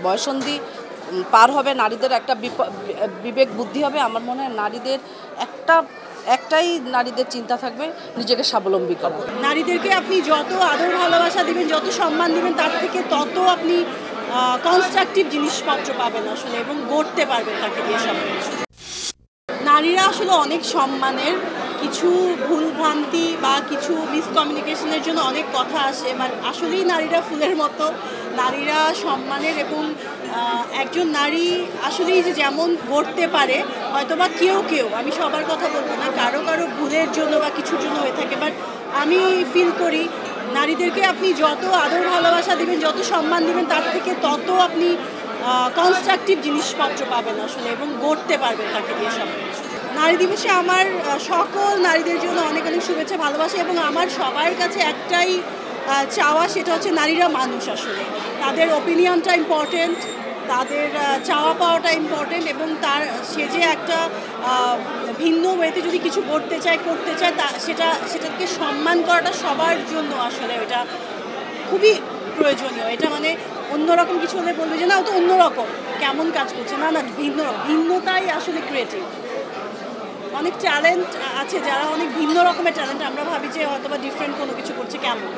বয়সন্ধি পার হবে, নারীদের একটা বিবেক বুদ্ধি হবে। আমার মনে হয় নারীদের একটাই নারীদের চিন্তা থাকবে, নিজেকে স্বাবলম্বী করা। নারীদেরকে আপনি যত আদর ভালোবাসা দিবেন, যত সম্মান দিবেন, তার থেকে তত আপনি কনস্ট্রাকটিভ জিনিসপত্র পাবেন আসলে, এবং গড়তে পারবেন তাকে দিয়ে সব কিছু। নারীরা আসলে অনেক সম্মানের, কিছু ভুলভ্রান্তি বা কিছু মিসকমিউনিকেশনের জন্য অনেক কথা আসে, বাট আসলেই নারীরা ফুলের মতো। নারীরা সম্মানের, এবং একজন নারী আসলেই যে যেমন গড়তে পারে, হয়তোবা কেউ আমি সবার কথা বলবো না, কারো ভুলের জন্য বা কিছুর জন্য হয়ে থাকে, বাট আমি ফিল করি নারীদেরকে আপনি যত আদর ভালোবাসা দিবেন, যত সম্মান দিবেন, তার থেকে তত আপনি কনস্ট্রাকটিভ জিনিসপত্র পাবেন আসলে, এবং গড়তে পারবেন তাকে দিয়ে সব কিছু। নারী দিবসে আমার সকল নারীদের জন্য অনেক শুভেচ্ছা, ভালোবাসা, এবং আমার সবার কাছে একটাই চাওয়া, সেটা হচ্ছে নারীরা মানুষ আসলে, তাদের ওপিনিয়নটা ইম্পর্টেন্ট, তাদের চাওয়া পাওয়াটা ইম্পর্টেন্ট, এবং সে যে একটা ভিন্ন ওয়েতে যদি কিছু করতে চায় সেটাকে সম্মান করাটা সবার জন্য আসলে এটা খুবই প্রয়োজনীয়। এটা মানে অন্যরকম কিছু হলে বলবে যে না, ও তো অন্যরকম, কেমন কাজ করছে, না ভিন্নতাই আসলে ক্রিয়েটিভ। অনেক ট্যালেন্ট আছে যারা অনেক ভিন্ন রকমের ট্যালেন্ট, আমরা ভাবি যে হয়তো বা ডিফারেন্ট কোনো কিছু করছে, কেমন,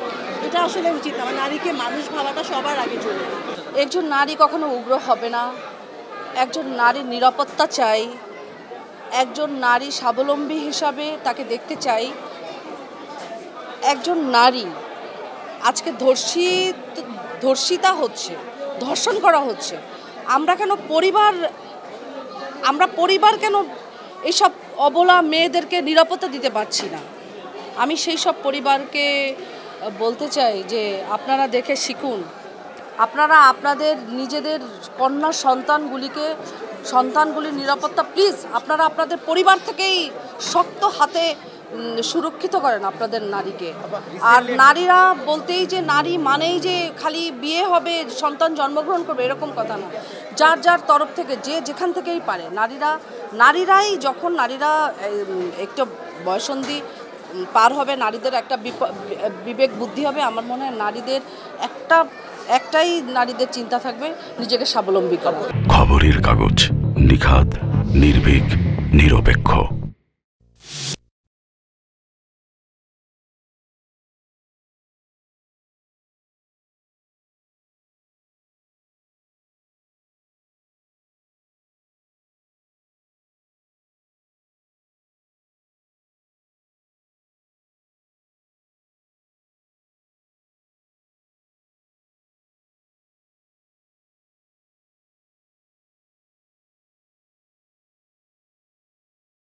এটা আসলে উচিত না। নারীকে মানুষ ভাবাটা সবার আগে জরুরি। একজন নারী কখনো উগ্র হবে না, একজন নারীর নিরাপত্তা চাই, একজন নারী স্বাবলম্বী হিসাবে তাকে দেখতে চাই। একজন নারী আজকে ধর্ষিতা হচ্ছে, ধর্ষণ করা হচ্ছে, আমরা পরিবার কেন এইসব অবলা মেয়েদেরকে নিরাপত্তা দিতে পারছি না? আমি সেই সব পরিবারকে বলতে চাই যে আপনারা দেখে শিখুন, আপনারা আপনাদের নিজেদের কন্যা সন্তানগুলির নিরাপত্তা প্লিজ আপনারা আপনাদের পরিবার থেকেই শক্ত হাতে সুরক্ষিত করেন আপনাদের নারীকে। আর নারীরা বলতেই যে নারী মানেই যে খালি বিয়ে হবে, সন্তান জন্মগ্রহণ করবে, এরকম কথা না। যার তরফ থেকে যে যেখান থেকেই পারে, নারীরাই যখন নারীরা একটু বয়সন্ধি পার হবে, নারীদের একটা বিবেক বুদ্ধি হবে। আমার মনে হয় নারীদের একটাই নারীদের চিন্তা থাকবে, নিজেকে স্বাবলম্বী করা। খবরের কাগজ, নিখাদ, নির্ভীক, নিরপেক্ষ।